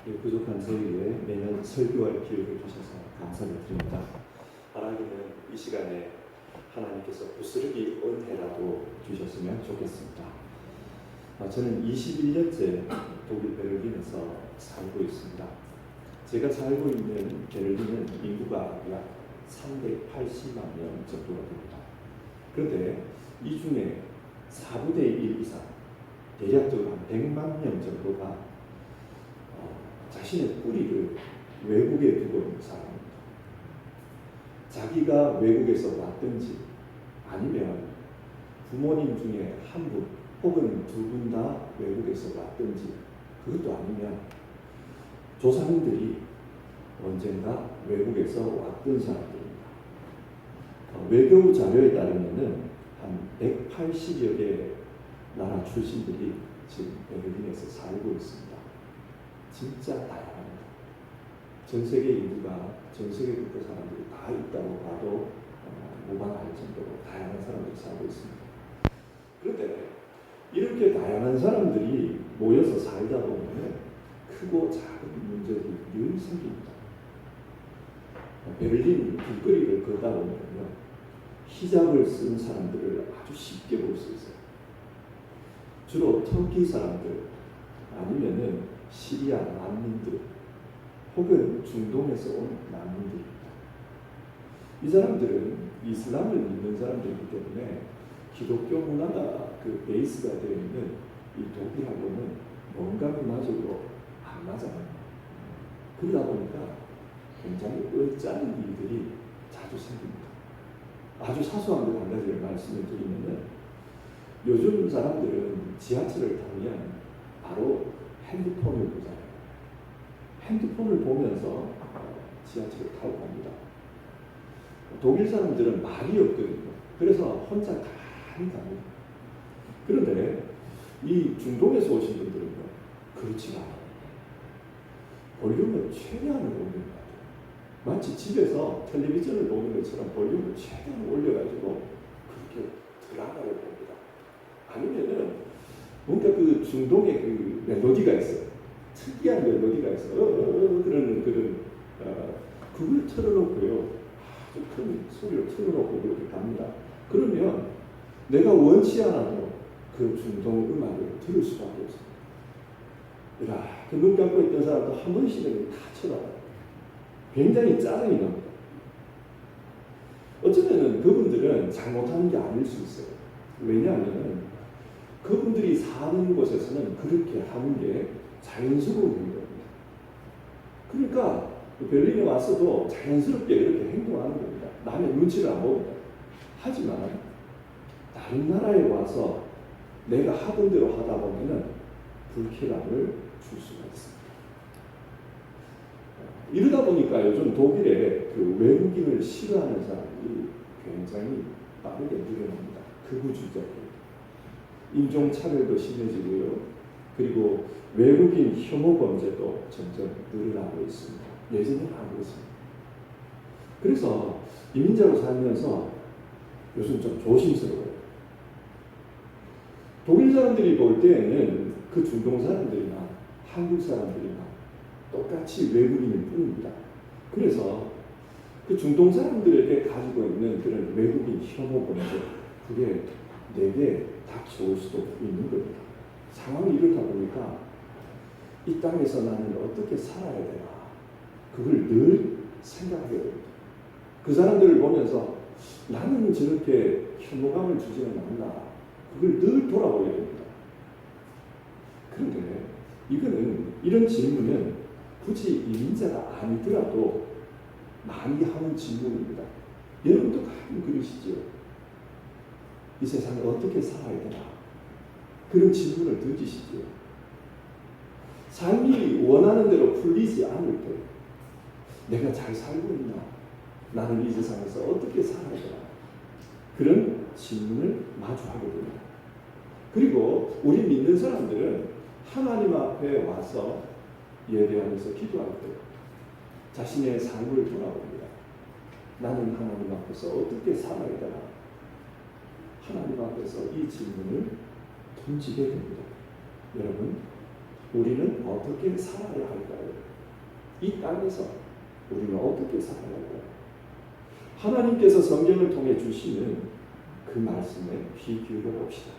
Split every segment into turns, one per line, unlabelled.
이 부족한 저희에 매년 설교할 기회를 주셔서 감사를 드립니다. 하나님은 이 시간에 하나님께서 부스러기 은혜라도 주셨으면 좋겠습니다. 저는 21년째 독일 베를린에서 살고 있습니다. 제가 살고 있는 베를린은 인구가 약 380만 명 정도가 됩니다. 그런데 이 중에 4분의 1 이상, 대략적으로 한 100만 명 정도가 자신의 뿌리를 외국에 두고 있는 사람입니다. 자기가 외국에서 왔든지 아니면 부모님 중에 한 분 혹은 두 분 다 외국에서 왔든지, 그것도 아니면 조상들이 언젠가 외국에서 왔던 사람들입니다. 외교 자료에 따르면은 한 180여 개 나라 출신들이 지금 베를린에서 살고 있습니다. 진짜 다양합니다. 전 세계 인구가, 전 세계 국가 사람들이 다 있다고 봐도 무방할 정도로 다양한 사람들이 살고 있습니다. 그런데 이렇게 다양한 사람들이 모여서 살다 보면 크고 작은 문제들이 늘 생깁니다. 베를린 길거리를 걷다 보면요, 히잡을 쓴 사람들을 아주 쉽게 볼 수 있어요. 주로 터키 사람들, 아니면은 시리아 난민들, 혹은 중동에서 온 난민들입니다. 이 사람들은 이슬람을 믿는 사람들이기 때문에 기독교 문화가 그 베이스가 되어 있는 이 독일하고는 뭔가 문화적으로 안 맞아요. 그러다 보니까 굉장히 얼짜는 일들이 자주 생깁니다. 아주 사소한 것 한 가지를 말씀을 드리면은, 요즘 사람들은 지하철을 타면 바로 핸드폰을 보잖아요. 핸드폰을 보면서 지하철을 타고 갑니다. 독일 사람들은 말이 없거든요. 그래서 혼자 가만히 갑니다. 그런데 이 중동에서 오신 분들은요, 그렇지가 않아요. 볼륨을 최대한으로 올립니다. 마치 집에서 텔레비전을 보는 것처럼 볼륨을 최대한 올려가지고 그렇게 드라마를 봅니다. 아니면은 뭔가 그 중동의 그 멜로디가 있어요. 특이한 멜로디가 있어요. 그런 그걸 틀어놓고요, 아주 큰 소리를 틀어놓고 그렇게 갑니다. 그러면 내가 원치 않아도 그 중동 음악을 들을 수밖에 없습니다. 이렇게 눈 감고 있던 사람도 한 번씩은 다 쳐다봐요. 굉장히 짜증이 납니다. 어쩌면 그분들은 잘못하는 게 아닐 수 있어요. 왜냐하면 그분들이 사는 곳에서는 그렇게 하는 게 자연스러운 겁니다. 그러니까 베를린에 와서도 자연스럽게 이렇게 행동하는 겁니다. 남의 눈치를 안 봅니다. 하지만 다른 나라에 와서 내가 하던 대로 하다 보면은 불쾌감을 줄 수가 있습니다. 이러다 보니까 요즘 독일에 그 외국인을 싫어하는 사람들이 굉장히 빠르게 늘어납니다. 극우주의자들. 인종차별도 심해지고요. 그리고 외국인 혐오 범죄도 점점 늘어나고 있습니다. 예전에는 안 그렇습니다. 그래서 이민자로 살면서 요즘 좀 조심스러워요. 독일 사람들이 볼 때에는 그 중동 사람들이나 한국 사람들이나 똑같이 외국인일 뿐입니다. 그래서 그 중동 사람들에게 가지고 있는 그런 외국인 혐오 범죄, 그게 내게 닥쳐올 수도 있는 겁니다. 상황이 이렇다 보니까 이 땅에서 나는 어떻게 살아야 되나, 그걸 늘 생각하게 됩니다. 그 사람들을 보면서 나는 저렇게 혐오감을 주지는 않나, 그걸 늘 돌아보게 됩니다. 그런데 이런 질문은 굳이 이민자가 아니더라도 많이 하는 질문입니다. 여러분도 가끔 그러시죠? 이 세상을 어떻게 살아야 되나? 그런 질문을 던지시죠. 삶이 원하는 대로 풀리지 않을 때 내가 잘 살고 있나? 나는 이 세상에서 어떻게 살아야 되나? 그런 질문을 마주하게 됩니다. 그리고 우리 믿는 사람들은 하나님 앞에 와서 예배하면서 기도할 때 자신의 삶을 돌아봅니다. 나는 하나님 앞에서 어떻게 살아야 되나? 하나님 앞에서 이 질문을 던지게 됩니다. 여러분, 우리는 어떻게 살아야 할까요? 이 땅에서 우리는 어떻게 살아야 할까요? 하나님께서 성경을 통해 주시는 그 말씀에 귀 기울여 봅시다.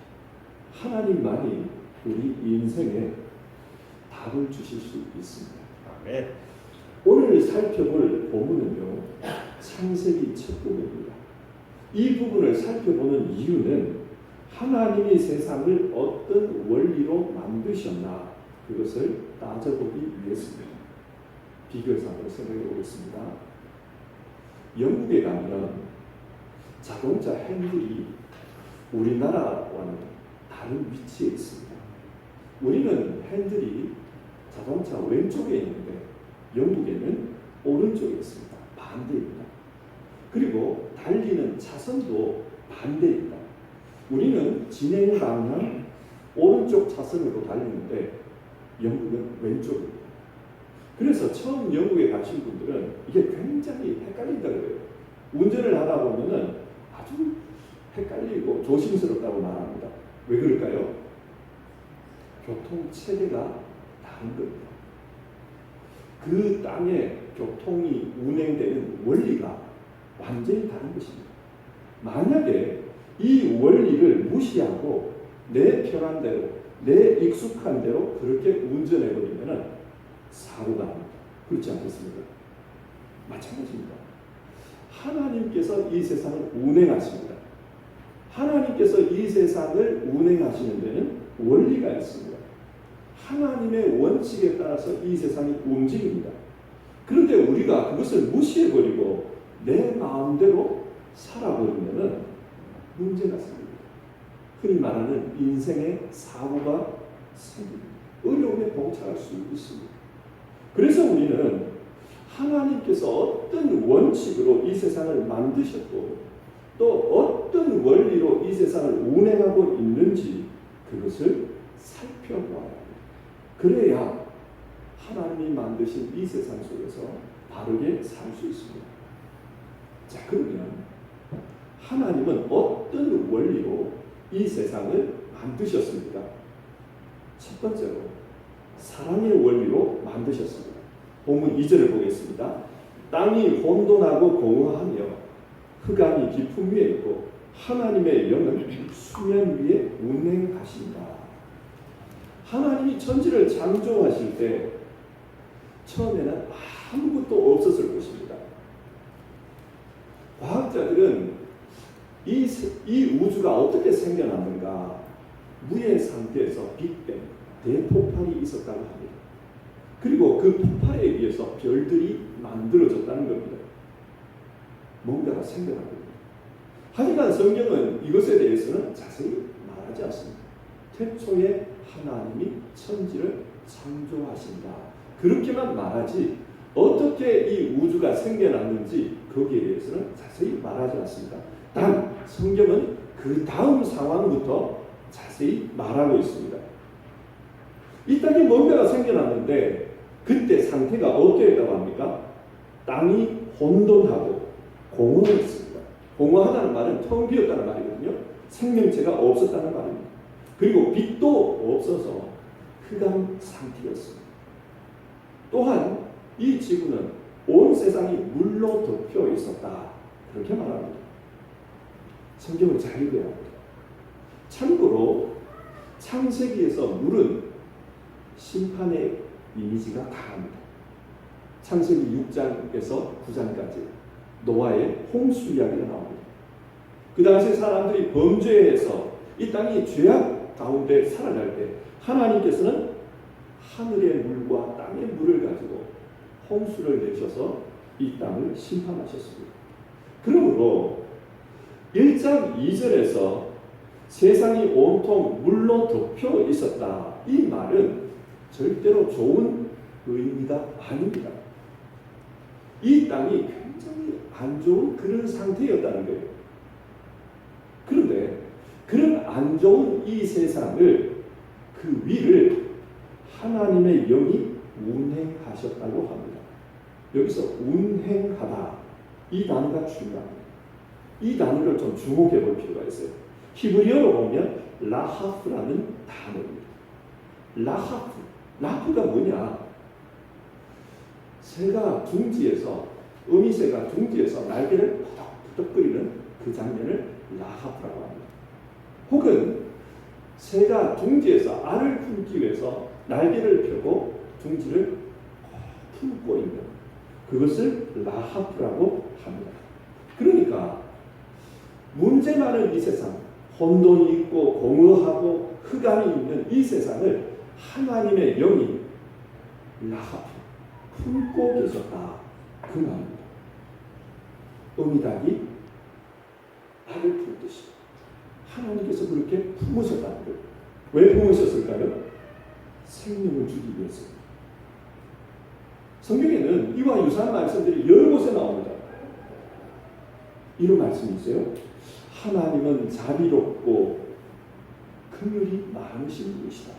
하나님만이 우리 인생에 답을 주실 수 있습니다.
아멘.
오늘 살펴볼 본문은요, 창세기 첫 부분입니다. 이 부분을 살펴보는 이유는 하나님이 세상을 어떤 원리로 만드셨나 그것을 따져보기 위해서입니다. 비교상으로 생각해 보겠습니다. 영국에 가면 자동차 핸들이 우리나라와는 다른 위치에 있습니다. 우리는 핸들이 자동차 왼쪽에 있는데 영국에는 오른쪽에 있습니다. 반대입니다. 그리고 달리는 차선도 반대입니다. 우리는 진행 방향 오른쪽 차선으로 달리는데 영국은 왼쪽입니다. 그래서 처음 영국에 가신 분들은 이게 굉장히 헷갈린다고 해요. 운전을 하다 보면은 아주 헷갈리고 조심스럽다고 말합니다. 왜 그럴까요? 교통 체계가 다른 겁니다. 그 땅에 교통이 운행되는 원리가 완전히 다른 것입니다. 만약에 이 원리를 무시하고 내 편한 대로, 내 익숙한 대로 그렇게 운전해버리면 사고가 납니다. 그렇지 않겠습니까? 마찬가지입니다. 하나님께서 이 세상을 운행하십니다. 하나님께서 이 세상을 운행하시는 데는 원리가 있습니다. 하나님의 원칙에 따라서 이 세상이 움직입니다. 그런데 우리가 그것을 무시해버리고 내 마음대로 살아버리면 문제가 생깁니다. 흔히 말하는 인생의 사고가 생깁니다. 어려움에 봉착할 수 있습니다. 그래서 우리는 하나님께서 어떤 원칙으로 이 세상을 만드셨고 또 어떤 원리로 이 세상을 운행하고 있는지 그것을 살펴보아야 합니다. 그래야 하나님이 만드신 이 세상 속에서 바르게 살 수 있습니다. 자, 그러면 하나님은 어떤 원리로 이 세상을 만드셨습니까? 첫 번째로 사랑의 원리로 만드셨습니다. 본문 2절을 보겠습니다. 땅이 혼돈하고 공허하며 흑암이 깊음 위에 있고 하나님의 영은 수면 위에 운행하신다. 하나님이 천지를 창조하실 때 처음에는 아무것도 없었을 것입니다. 과학자들은 이 우주가 어떻게 생겨났는가 무의 상태에서 빅뱅, 대폭발이 있었다고 합니다. 그리고 그 폭발에 의해서 별들이 만들어졌다는 겁니다. 뭔가가 생겨난 겁니다. 하지만 성경은 이것에 대해서는 자세히 말하지 않습니다. 태초에 하나님이 천지를 창조하신다. 그렇게만 말하지 어떻게 이 우주가 생겨났는지 거기에 대해서는 자세히 말하지 않습니다. 단 성경은 그 다음 상황부터 자세히 말하고 있습니다. 이 땅에 뭔가가 생겨났는데 그때 상태가 어땠다고 합니까? 땅이 혼돈하고 공허했습니다. 공허하다는 말은 텅 비었다는 말이거든요. 생명체가 없었다는 말입니다. 그리고 빛도 없어서 흑암 상태였습니다. 또한 이 지구는 온 세상이 물로 덮여 있었다. 그렇게 말합니다. 성경을 잘 읽어야 합니다. 참고로 창세기에서 물은 심판의 이미지가 강합니다. 창세기 6장에서 9장까지 노아의 홍수 이야기가 나옵니다. 그 당시 사람들이 범죄해서 이 땅이 죄악 가운데 살아갈 때 하나님께서는 하늘의 물과 땅의 물을 가지고 홍수를 내셔서 이 땅을 심판하셨습니다. 그러므로 1장 2절에서 세상이 온통 물로 덮여 있었다. 이 말은 절대로 좋은 의미가 아닙니다. 이 땅이 굉장히 안 좋은 그런 상태였다는 거예요. 그런데 그런 안 좋은 이 세상을 그 위를 하나님의 영이 운행하셨다고 합니다. 여기서 운행하다 이 단어가 중요합니다. 이 단어를 좀 주목해 볼 필요가 있어요. 히브리어로 보면 라하프라는 단어입니다. 라하프 라프가 뭐냐? 새가 둥지에서, 어미새가 둥지에서 날개를 퍼덕퍼덕거리는 그 장면을 라하프라고 합니다. 혹은 새가 둥지에서 알을 품기 위해서 날개를 펴고 둥지를 품고 있는 그것을 라하프라고 합니다. 그러니까 문제 많은 이 세상, 혼돈이 있고 공허하고 흑암이 있는 이 세상을 하나님의 영이 라하프, 품고 계셨다. 그 말입니다. 어미닭이 알을 품듯이 하나님께서 그렇게 품으셨다는 거예요. 왜 품으셨을까요? 생명을 주기 위해서입니다. 성경에는 이와 유사한 말씀들이 여러 곳에 나옵니다. 이런 말씀이 있어요. 하나님은 자비롭고 긍휼이 많으신 분이시다.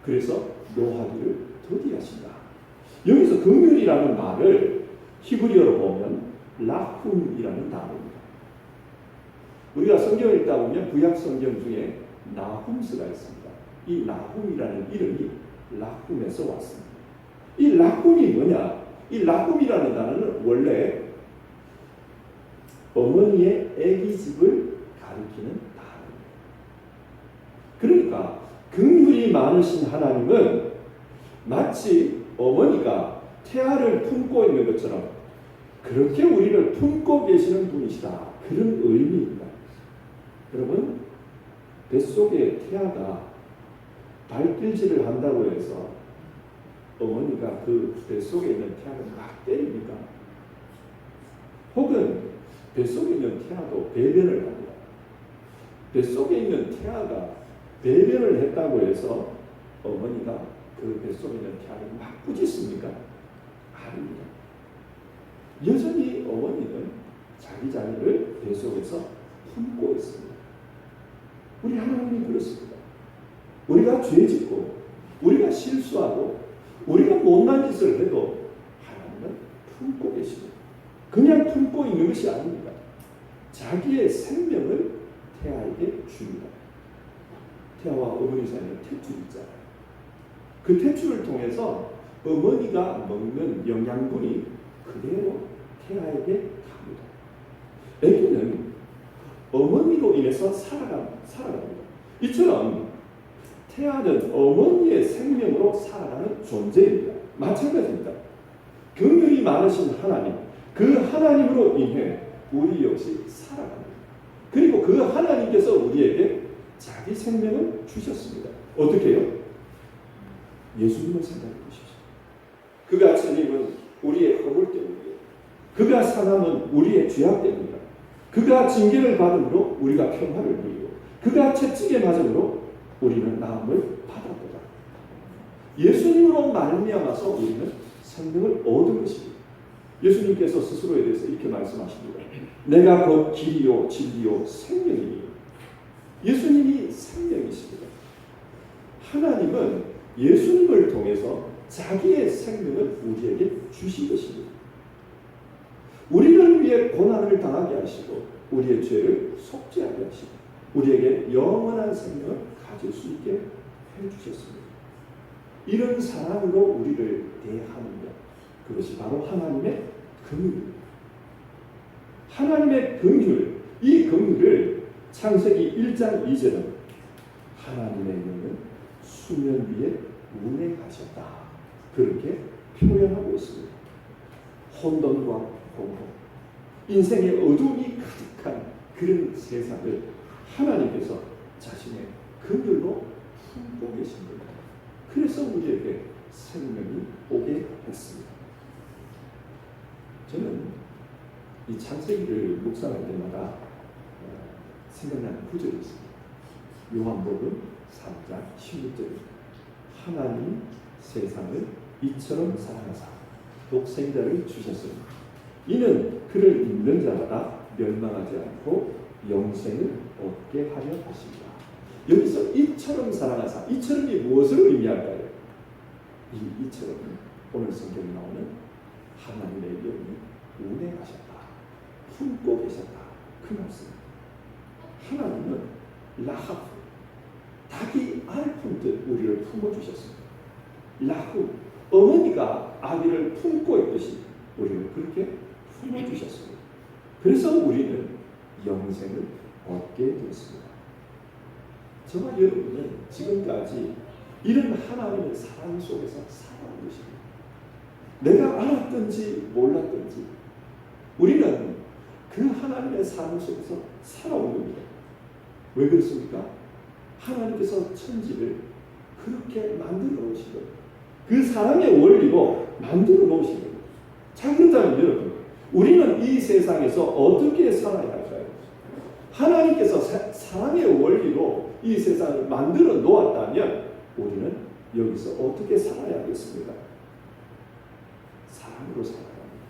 그래서 노하기를 더디하신다. 여기서 긍휼이라는 말을 히브리어로 보면 라훔이라는 단어입니다. 우리가 성경을 읽다 보면 구약 성경 중에 나훔스가 있습니다. 이 나훔이라는 이름이 라훔에서 왔습니다. 이 라훔이 뭐냐? 이 라훔이라는 단어는 원래 어머니의 아기 집을 가리키는 단어입니다. 그러니까 긍휼이 많으신 하나님은 마치 어머니가 태아를 품고 있는 것처럼 그렇게 우리를 품고 계시는 분이시다. 그런 의미입니다. 여러분, 뱃속에 태아가 발길질을 한다고 해서 어머니가 그 뱃속에 있는 태아를 막 때립니까? 혹은 뱃속에 있는 태아도 배변을 합니다. 뱃속에 있는 태아가 배변을 했다고 해서 어머니가 그 뱃속에 있는 태아를 막 꾸짖습니까? 아닙니다. 여전히 어머니는 자기 자녀를 뱃속에서 품고 있습니다. 우리 하나님이 그렇습니다. 우리가 죄짓고 우리가 실수하고 우리가 못난 짓을 해도 하나님은 품고 계십니다. 그냥 품고 있는 것이 아닙니다. 자기의 생명을 태아에게 줍니다. 태아와 어머니 사이에 탯줄이 있잖아요. 그 탯줄을 통해서 어머니가 먹는 영양분이 그대로 태아에게 갑니다. 아기는 어머니로 인해서 살아갑니다. 이처럼 태아는 어머니의 생명으로 살아가는 존재입니다. 마찬가지입니다. 긍휼이 많으신 하나님, 그 하나님으로 인해 우리 역시 살아갑니다. 그리고 그 하나님께서 우리에게 자기 생명을 주셨습니다. 어떻게 해요? 예수님을 생각해 보십시오. 그가 천임은 우리의 허물 때문이에요. 그가 상함은 우리의 죄악 때문이다. 그가 징계를 받음으로 우리가 평화를 누리고 그가 채찍에 맞음으로 우리는 나음을 받았도다. 예수님으로 말미암아서 우리는 생명을 얻은 것입니다. 예수님께서 스스로에 대해서 이렇게 말씀하십니다. 내가 곧 길이요 진리요 생명이니. 예수님이 생명이십니다. 하나님은 예수님을 통해서 자기의 생명을 우리에게 주신 것입니다. 우리를 위해 고난을 당하게 하시고 우리의 죄를 속죄하게 하시고 우리에게 영원한 생명을 가질 수 있게 해주셨습니다. 이런 사랑으로 우리를 대하는 것, 그것이 바로 하나님의 긍휼입니다. 하나님의 긍휼, 이 긍휼을 창세기 1장 2절은 하나님의 영은 수면 위에 운행하셨다. 그렇게 표현하고 있습니다. 혼돈과 공허, 인생의 어둠이 가득한 그런 세상을 하나님께서 자신의 긍휼로 품고 계신 겁니다. 그래서 우리에게 생명이 오게 했습니다. 저는 이 창세기를 묵상할 때마다 생각나는 구절이 있습니다. 요한복음 3장 16절입니다. 하나님 세상을 이처럼 사랑하사 독생자를 주셨으니 이는 그를 믿는 자마다 멸망하지 않고 영생을 얻게 하려 하십니다. 여기서 이처럼 사랑하사, 이처럼이 무엇을 의미할까요? 이 이처럼은 오늘 성경에 나오는 하나님의 영이 운행하셨다, 품고 계셨다, 그 말씀입니다. 하나님은 라하프, 닭이 알 품듯 우리를 품어주셨습니다. 라후, 어머니가 아기를 품고 있듯이 우리를 그렇게 품어주셨습니다. 그래서 우리는 영생을 얻게 되었습니다. 저와 여러분은 지금까지 이런 하나님의 사랑 속에서 살아온 것입니다. 내가 알았든지 몰랐든지 우리는 그 하나님의 사랑 속에서 살아온 겁니다. 왜 그렇습니까? 하나님께서 천지를 그렇게 만들어 놓으신 거예요. 그 사랑의 원리로 만들어 놓으신 거예요. 자, 그렇다면 여러분, 우리는 이 세상에서 어떻게 살아야 할까요? 하나님께서 사랑의 원리로 이 세상을 만들어 놓았다면 우리는 여기서 어떻게 살아야 하겠습니까? 사랑으로 살아야 합니다.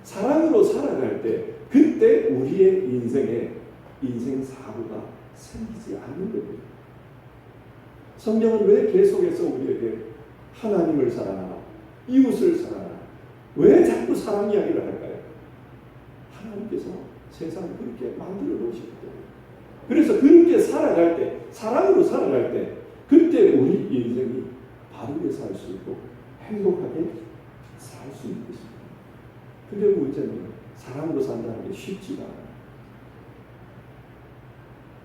사랑으로 살아갈 때 그때 우리의 인생에 인생 사고가 생기지 않는 겁니다. 성경은 왜 계속해서 우리에게 하나님을 사랑하라, 이웃을 사랑하라, 왜 자꾸 사랑 이야기를 할까요? 하나님께서 세상을 그렇게 만들어 놓으셨기 때문에. 그래서 그렇게 살아갈 때, 사랑으로 살아갈 때 그때 우리 인생이 바르게 살 수 있고 행복하게 살 수 있는 것입니다. 근데 문제는 사랑으로 산다는 게 쉽지가 않아요.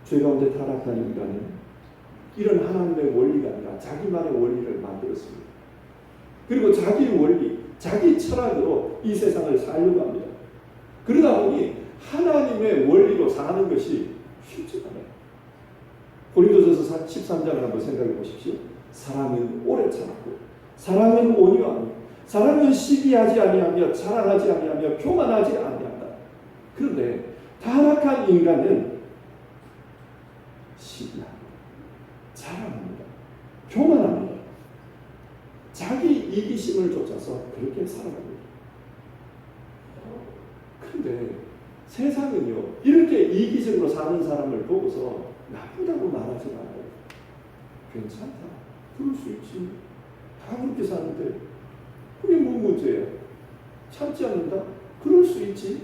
죄 가운데 타락한 인간은 이런 하나님의 원리가 아니라 자기만의 원리를 만들었습니다. 그리고 자기 원리, 자기 철학으로 이 세상을 살려고 합니다. 그러다 보니 하나님의 원리로 사는 것이 쉽지가 않아요. 고린도전서 13장을 한번 생각해 보십시오. 사랑은 오래 참고, 사랑은 온유하며, 사랑은 시기하지 아니하며, 자랑하지 아니하며, 교만하지 아니한다. 그런데 타락한 인간은 시기합니다. 자랑합니다. 교만합니다. 자기 이기심을 쫓아서 그렇게 살아갑니다. 그런데 세상은요, 이렇게 이기적으로 사는 사람을 보고서 나쁘다고 말하지 않아요. 괜찮다. 그럴 수 있지. 다 그렇게 사는데 그게 뭔 문제야? 참지 않는다? 그럴 수 있지.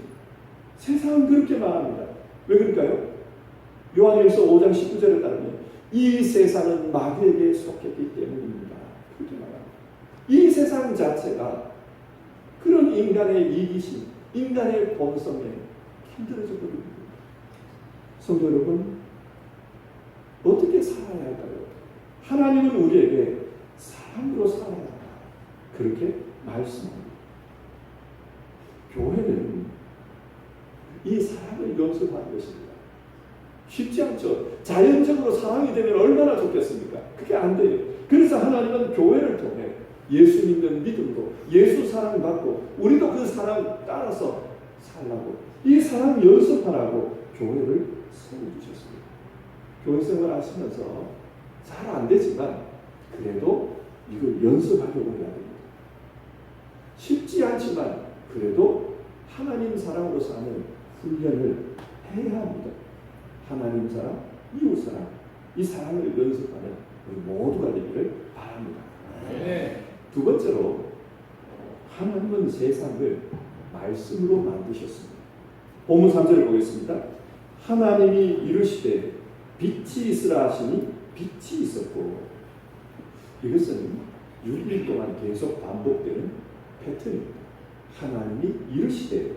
세상은 그렇게 말합니다. 왜 그럴까요? 요한일서 5장 19절에 따르면 이 세상은 마귀에게 속했기 때문입니다. 그렇게 말합니다. 이 세상 자체가 그런 인간의 이기심, 인간의 본성에 힘들어져 버립니다. 성도 여러분, 어떻게 살아야 할까요? 하나님은 우리에게 사랑으로 살아야 한다. 그렇게 말씀합니다. 교회는 이 사랑을 연습하는 것입니다. 쉽지 않죠. 자연적으로 사랑이 되면 얼마나 좋겠습니까? 그게 안 돼요. 그래서 하나님은 교회를 통해 예수 믿는 믿음으로 예수 사랑 받고 우리도 그 사랑 따라서 살라고, 이 사랑 연습하라고 교회를 세워주셨습니다. 교회 생활 하시면서 잘 안 되지만 그래도 이걸 연습하려고 해야 됩니다. 쉽지 않지만 그래도 하나님 사랑으로 사는 훈련을 해야 합니다. 하나님 사랑, 이웃 사랑, 이 사랑을 연습하는 우리 모두가 되기를 바랍니다. 네. 두 번째로, 하나님은 세상을 말씀으로 만드셨습니다. 본문 3절을 보겠습니다. 하나님이 이르시되 빛이 있으라 하시니 빛이 있었고. 이것은 6일 동안 계속 반복되는 패턴입니다. 하나님이 이르시되,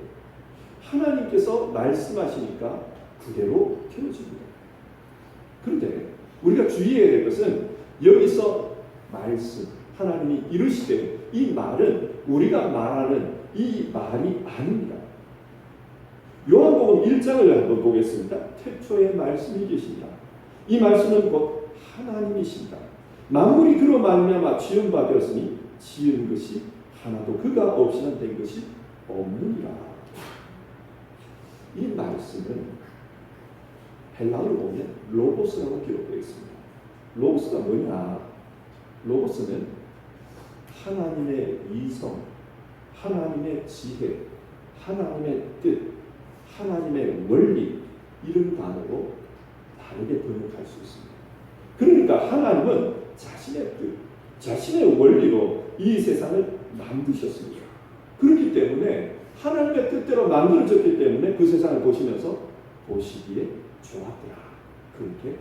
하나님께서 말씀하시니까 그대로 되어집니다. 그런데 우리가 주의해야 될 것은 여기서 말씀, 하나님이 이르시되, 이 말은 우리가 말하는 이 말이 아닙니다. 요한복음 1장을 한번 보겠습니다. 태초에 말씀이 계신다. 이 말씀은 곧 하나님이신다. 만물이 그로 말미암아 지은 바 되었으니 지은 것이 하나도 그가 없이는 된 것이 없느니라. 이 말씀은 헬라어로 보면 로고스라고 기록되어 있습니다. 로고스가 뭐냐? 로고스는 하나님의 이성, 하나님의 지혜, 하나님의 뜻, 하나님의 원리, 이런 단어로 다르게 번역할 수 있습니다. 그러니까 하나님은 자신의 뜻, 자신의 원리로 이 세상을 만드셨습니다. 그렇기 때문에 하나님의 뜻대로 만들어졌기 때문에 그 세상을 보시면서 보시기에 좋았더라, 그렇게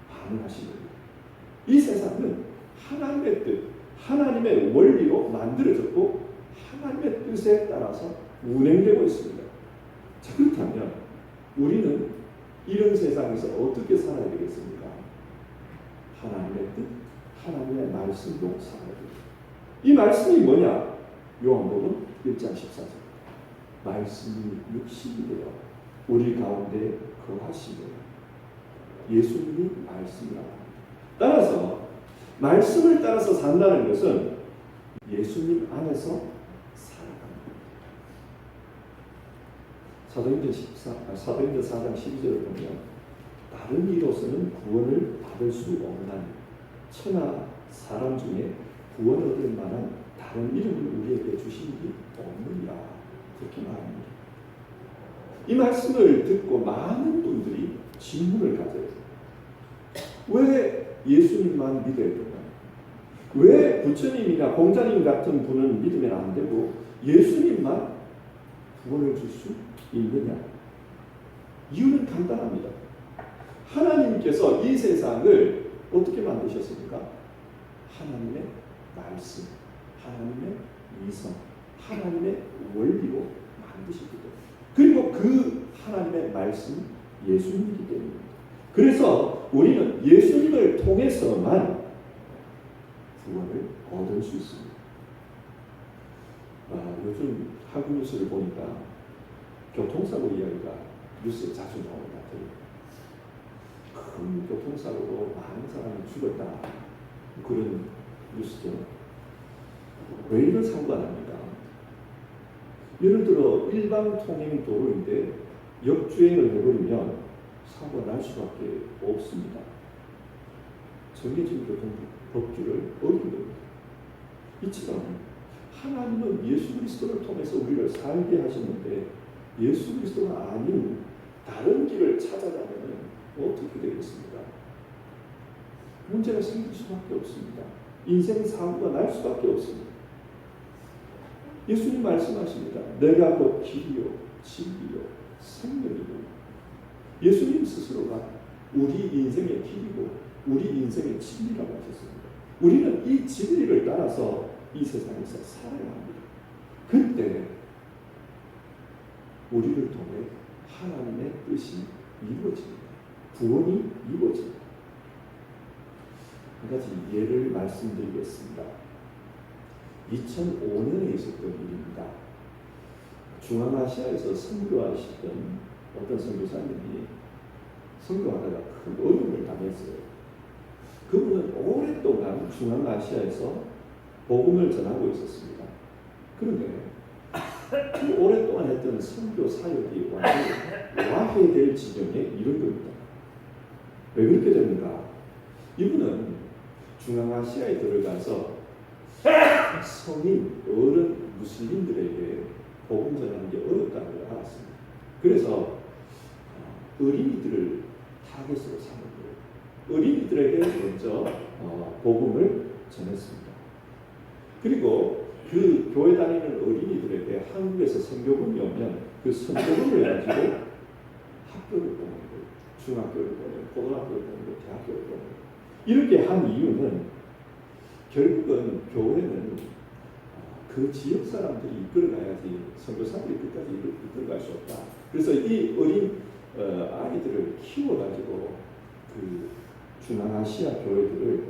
반응하신 겁니다. 이 세상은 하나님의 뜻, 하나님의 원리로 만들어졌고 하나님의 뜻에 따라서 운행되고 있습니다. 자, 그렇다면 우리는 이런 세상에서 어떻게 살아야 되겠습니까? 하나님의 뜻, 하나님의 말씀으로 살아야 됩니다. 이 말씀이 뭐냐? 요한복음 1장 14절. 말씀이 육신이 되어 우리 가운데 거하시며 예수님이 말씀이라고 합니다. 따라서 말씀을 따라서 산다는 것은 예수님 안에서 살아갑니다. 사도행전 4장 12절을 보면 다른 이로서는 구원을 받을 수 없나니 천하 사람 중에 구원 얻을 만한 다른 이름을 우리에게 주신 이 없느니라 그렇게 말합니다. 이 말씀을 듣고 많은 분들이 질문을 가져요. 왜 예수님만 믿어야 되나? 왜 부처님이나 공자님 같은 분은 믿으면 안 되고 예수님만 구원을 줄 수 있느냐? 이유는 간단합니다. 하나님께서 이 세상을 어떻게 만드셨습니까? 하나님의 말씀, 하나님의 이성, 하나님의 원리로 만드셨기 때문에, 그리고 그 하나님의 말씀 예수님이기 때문입니다. 그래서 우리는 예수님을 통해서만 구원을 얻을 수 있습니다. 요즘 한국 뉴스를 보니까 교통사고 이야기가 뉴스에 자주 나오는 것 같아요. 큰 교통사고로 많은 사람이 죽었다, 그런 뉴스죠. 왜 이런 사고가 납니까? 예를 들어 일반 통행 도로인데 역주행을 해버리면 사고가 날 수밖에 없습니다. 정해진 교통법규를 어긴 겁니다. 이처럼 하나님은 예수 그리스도를 통해서 우리를 살게 하셨는데 예수 그리스도가 아닌 다른 길을 찾아가면 어떻게 되겠습니까? 문제가 생길 수밖에 없습니다. 인생 사고가 날 수밖에 없습니다. 예수님 말씀하십니다. 내가 곧 길이요 진리요 생명이요. 예수님 스스로가 우리 인생의 길이고 우리 인생의 진리라고 하셨습니다. 우리는 이 진리를 따라서 이 세상에서 살아야 합니다. 그때 우리를 통해 하나님의 뜻이 이루어집니다. 구원이 이루어집니다. 한 가지 예를 말씀드리겠습니다. 2005년에 있었던 일입니다. 중앙아시아에서 선교하시던 어떤 선교사님이 선교하다가 큰 어려움을 당했어요. 그분은 오랫동안 중앙아시아에서 복음을 전하고 있었습니다. 그런데 그 오랫동안 했던 선교 사역이 완전히 와해될 지경에 이른 겁니다. 왜 그렇게 됩니까? 이분은 중앙아시아에 들어가서 성인, 어른 무슬림들에게 복음 전하는 게 어렵다는 걸 알았습니다. 그래서 어린이들을 타겟으로 삼은 거예요. 어린이들에게 먼저 복음을 전했습니다. 그리고 그 교회 다니는 어린이들에게 한국에서 선교금이 오면 그 선교금을 가지고 학교를 보내고 중학교를 보내고 고등학교를 보내고 대학교를 보내고 이렇게 한 이유는 결국은 교회는 그 지역 사람들이 이끌어가야지 선교사들이 끝까지 이끌어갈 수 없다. 그래서 이 어린 아이들을 키워가지고 그 중앙아시아 교회들을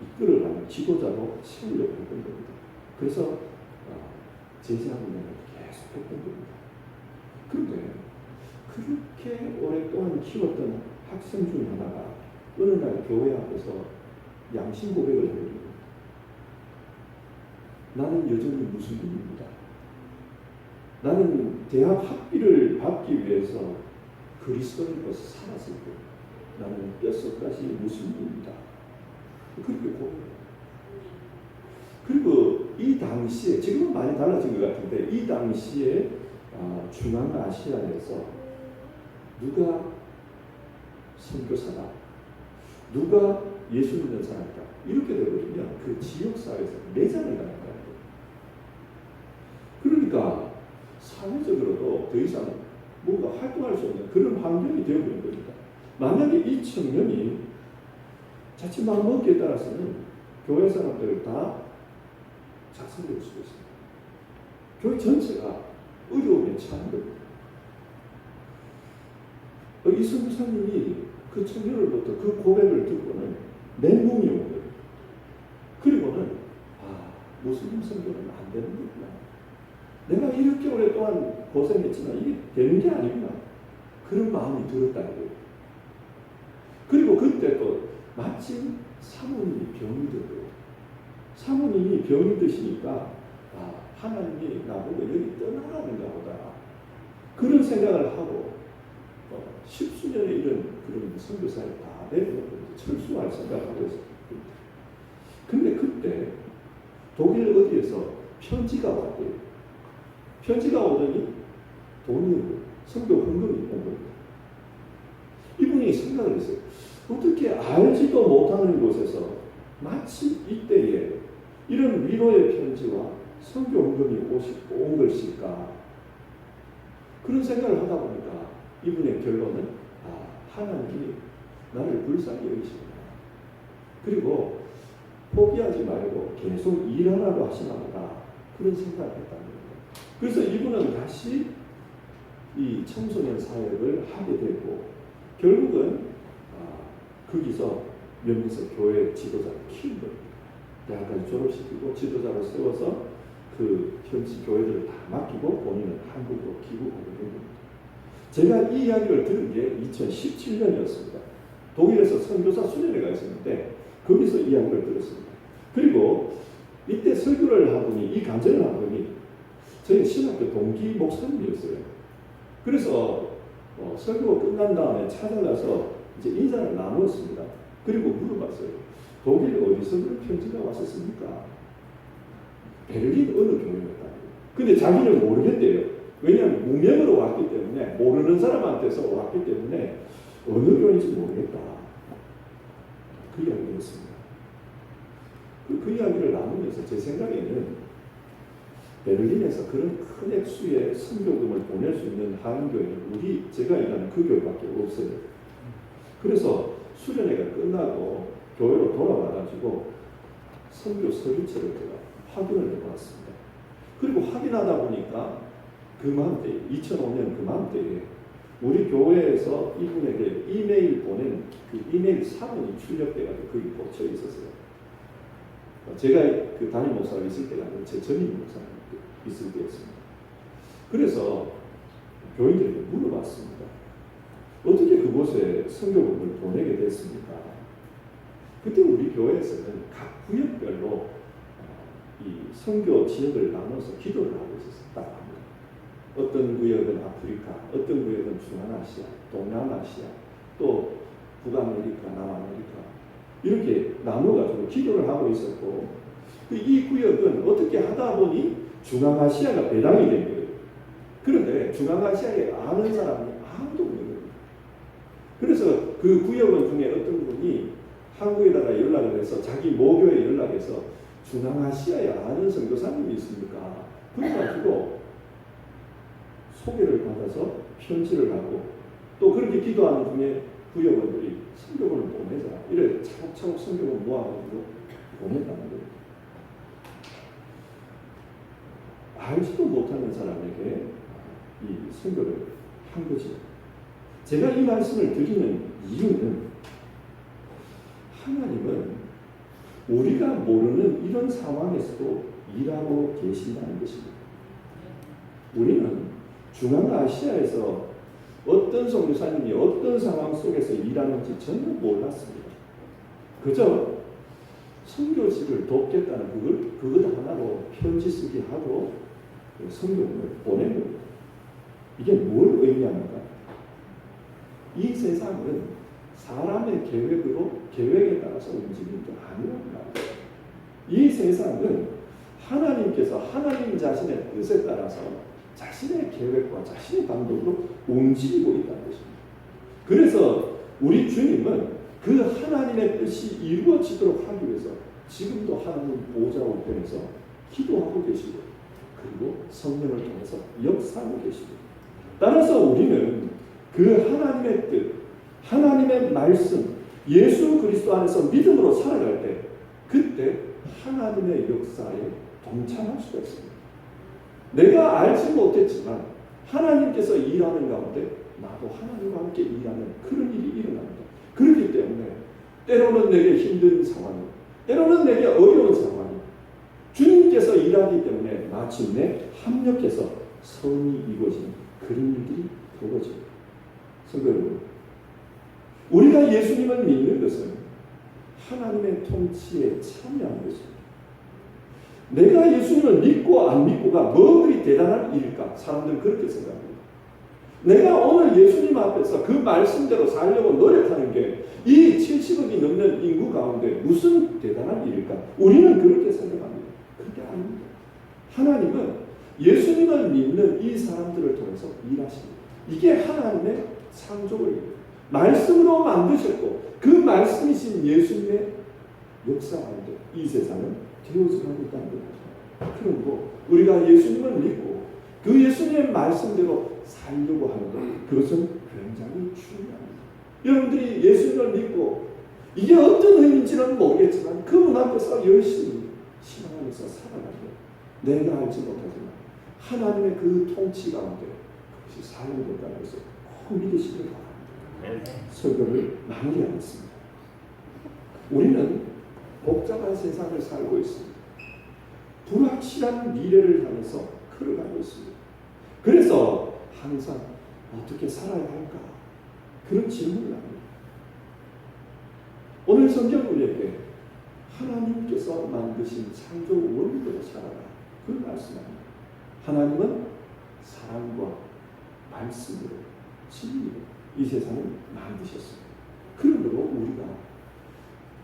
이끌어가는 지도자로 세우려고 했던 겁니다. 그래서 제자훈련을 계속 했던 겁니다. 그런데 그렇게 오랫동안 키웠던 학생 중 하나가 어느 날 교회 앞에서 양심 고백을 해버립니다. 나는 여전히 무슬림입니다. 나는 대학 학비를 받기 위해서 그리스도를 벗어 살았을 때 나는 뼛속까지 무슬림입니다. 그렇게 고백해요. 그리고 이 당시에, 지금은 많이 달라진 것 같은데 이 당시에 중앙아시아에서 누가 선교사다, 누가 예수 믿는 사람이다 이렇게 되어버리면 그 지역사회에서 매장을 당한 거예요. 그러니까 사회적으로도 더 이상 뭔가 활동할 수 없는 그런 환경이 되어버린 겁니다. 만약에 이 청년이 자칫 마음 먹기에 따라서는 교회 사람들을 다 작성될 수도 있습니다. 교회 전체가 어려움에 처한 겁니다. 이 선교사님이 그 청년으로부터 그 고백을 듣고는 멘붕이 온 거예요. 그리고는 무슬림 선교는 안 되는 거구나. 내가 이렇게 오랫동안 고생했지만 이게 되는 게 아니구나. 그런 마음이 들었다는 거예요. 그리고 그때 또 마침 사모님이 병이 들어요. 사모님이 병이 드시니까 하나님이 나보고 여기 떠나라는가 보다. 그런 생각을 하고 십수년의 이런 그런 선교사를 다 내려놓고 철수할 생각을 하고 있었습니다. 근데 그때 독일 어디에서 편지가 왔대요. 편지가 오더니 돈이 선교 헌금이 온 겁니다. 이분이 생각을 했어요. 어떻게 알지도 못하는 곳에서 마치 이때에 이런 위로의 편지와 선교 헌금이 온 것일까? 그런 생각을 하다 보니까 이분의 결론은 하나님이 나를 불쌍히 여기시구나. 그리고 포기하지 말고 계속 일하라고 하시나 보다. 그런 생각을 했다는 겁니다. 그래서 이분은 다시 이 청소년 사역을 하게 되고 결국은 거기서 몇몇의 교회 지도자를 키운 겁니다. 대학까지 졸업시키고 지도자로 세워서 그 현지 교회들을 다 맡기고 본인은 한국으로 귀국하게 된 겁니다. 제가 이 이야기를 들은 게 2017년이었습니다. 독일에서 선교사 수련회가 있었는데 거기서 이야기를 들었습니다. 그리고 이때 설교를 하더니 이 간증을 하더니 저희 신학교 동기 목사님이었어요. 그래서 설교가 끝난 다음에 찾아가서 이제 인사를 나누었습니다. 그리고 물어봤어요. 독일 어디서 그런 편지가 왔었습니까? 베를린 어느 교회였다. 근데 자기는 모르겠대요. 왜냐하면 무명으로 왔기 때문에 모르는 사람한테서 왔기 때문에 어느 교회인지 모르겠다. 그 이야기를 했습니다. 그 이야기를 나누면서 제 생각에는 베를린에서 그런 큰 액수의 선교금을 보낼 수 있는 한인교회는 제가 일하는 그 교회밖에 없어요. 그래서 수련회가 끝나고 교회로 돌아와가지고 선교 서류체를 제가 확인을 해보았습니다. 그리고 확인하다 보니까 그맘때 2005년 그맘때에 우리 교회에서 이분에게 이메일 보낸 그 이메일 사본이 출력돼가지고 거기 꽂혀 있었어요. 제가 그 담임 목사가 있을 때가 아니라 제 전임 목사가 있을 때였습니다. 그래서 교인들에게 물어봤습니다. 어떻게 그곳에 선교금을 보내게 됐습니까? 그때 우리 교회에서는 각 구역별로 이 선교 지역을 나눠서 기도를 하고 있었다고 합니다. 어떤 구역은 아프리카, 어떤 구역은 중앙아시아, 동남아시아, 또 북아메리카, 남아메리카 이렇게 나눠가지고 기도를 하고 있었고 이 구역은 어떻게 하다 보니 중앙아시아가 배당이 된 거예요. 그런데 중앙아시아에 아는 사람이 아무도 없는 거예요. 그래서 그 구역원 중에 어떤 분이 한국에다가 연락을 해서 자기 모교에 연락해서 중앙아시아에 아는 선교사님이 있습니까? 그래가지고 소개를 받아서 편지를 하고 또 그렇게 기도하는 중에 구역원들이 선교금을 보내자 이래 차곡차곡 선교금 모아가지고 보냈다는 거예요. 알지도 못하는 사람에게 이 선교를 한 거죠. 제가 이 말씀을 드리는 이유는 하나님은 우리가 모르는 이런 상황에서도 일하고 계신다는 것입니다. 우리는 중앙아시아에서 어떤 선교사님이 어떤 상황 속에서 일하는지 전혀 몰랐습니다. 그저 선교지를 돕겠다는 그것 하나로 편지 쓰기 하고 선교금을 보낸 겁니다. 이게 뭘 의미합니까? 이 세상은 사람의 계획에 따라서 움직이는 게 아니랍니다. 이 세상은 하나님께서 하나님 자신의 뜻에 따라서 자신의 계획과 자신의 방법으로 움직이고 있다는 것입니다. 그래서 우리 주님은 그 하나님의 뜻이 이루어지도록 하기 위해서 지금도 하나님 보좌 우편에서 기도하고 계시고 그리고 성령을 통해서 역사하고 계십니다. 따라서 우리는 그 하나님의 뜻, 하나님의 말씀, 예수 그리스도 안에서 믿음으로 살아갈 때 그때 하나님의 역사에 동참할 수가 있습니다. 내가 알지 못했지만 하나님께서 일하는 가운데 나도 하나님과 함께 일하는 그런 일이 일어납니다. 그렇기 때문에 때로는 내게 힘든 상황이, 때로는 내게 어려운 상황이 주님께서 일하기 때문에 마침내 합력해서 선이 이루어지는 그런 일들이 벌어집니다. 성도 여러분, 우리가 예수님을 믿는 것은 하나님의 통치에 참여하는 것입니다. 내가 예수님을 믿고 안 믿고가 뭐 그리 대단한 일일까? 사람들은 그렇게 생각합니다. 내가 오늘 예수님 앞에서 그 말씀대로 살려고 노력하는 게 이 70억이 넘는 인구 가운데 무슨 대단한 일일까? 우리는 그렇게 생각합니다. 그게 아닙니다. 하나님은 예수님을 믿는 이 사람들을 통해서 일하십니다. 이게 하나님의 창조물입니다. 말씀으로 만드셨고 그 말씀이신 예수님의 역사 가운데 이 세상은 되어져가고 있다는 겁니다. 그리고 우리가 예수님을 믿고 그 예수님의 말씀대로 살려고 하는 것, 그것은 굉장히 중요합니다. 여러분들이 예수님을 믿고 이게 어떤 의미인지는 모르겠지만 그 문 앞에서 열심히 신앙하면서 살아가고 내가 알지 못하지만 하나님의 그 통치 가운데 그것이 사용된다는 것을 꼭 믿으시길 바랍니다. 설교를 마무리하겠습니다. 우리는 복잡한 세상을 살고 있습니다. 불확실한 미래를 향해서 걸어가고 있습니다. 그래서 항상 어떻게 살아야 할까? 그런 질문을 합니다. 오늘 성경 우리에게 하나님께서 만드신 창조 원리대로 살아라. 그걸 말씀합니다. 하나님은 사랑과 말씀으로 진리로 이 세상을 만드셨습니다. 그러므로 우리가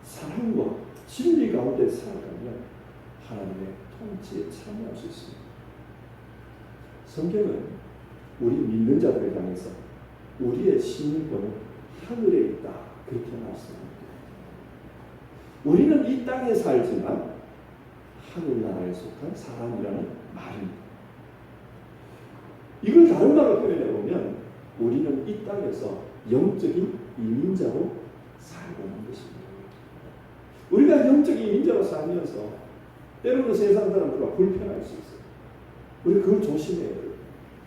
사랑과 진리 가운데 살아가면 하나님의 통치에 참여할 수 있습니다. 성경은 우리 믿는 자들을 향해서 우리의 시민권은 하늘에 있다 그렇게 말씀합니다. 우리는 이 땅에 살지만 하늘나라에 속한 사람이라는 말입니다. 이걸 다른 말로 표현해 보면 우리는 이 땅에서 영적인 이민자로 살고 있는 것입니다. 우리가 영적인 이민자로 살면서 때로는 세상 사람들과 불편할 수 있어요. 우리 그걸 조심해야 돼요.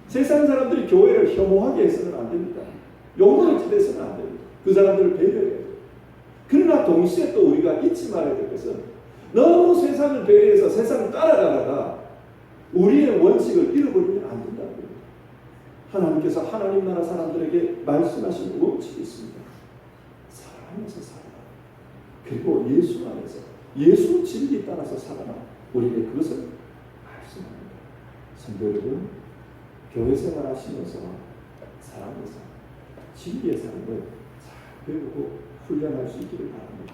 세상 사람들이 교회를 혐오하게 해서는 안 됩니다. 욕을 해서는 안 됩니다. 그 사람들을 배려해야 돼요. 그러나 동시에 또 우리가 잊지 말아야 될 것은 너무 세상을 배려해서 세상을 따라가다가 우리의 원칙을 잃어버리면 안 된다는 겁니다. 하나님께서 하나님 나라 사람들에게 말씀하신 원칙이 있습니다. 사랑하면서 살아라. 그리고 예수 안에서 예수 진리에 따라서 살아라. 우리에게 그것을 말씀합니다. 성도 여러분, 교회 생활 하시면서 사랑해서 진리의 삶을 잘 배우고 훈련할 수 있기를 바랍니다.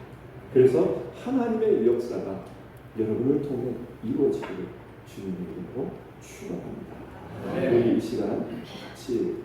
그래서 하나님의 역사가 여러분을 통해 이루어지기를 주님의 이름으로 축원합니다. 우리 이 시간 같이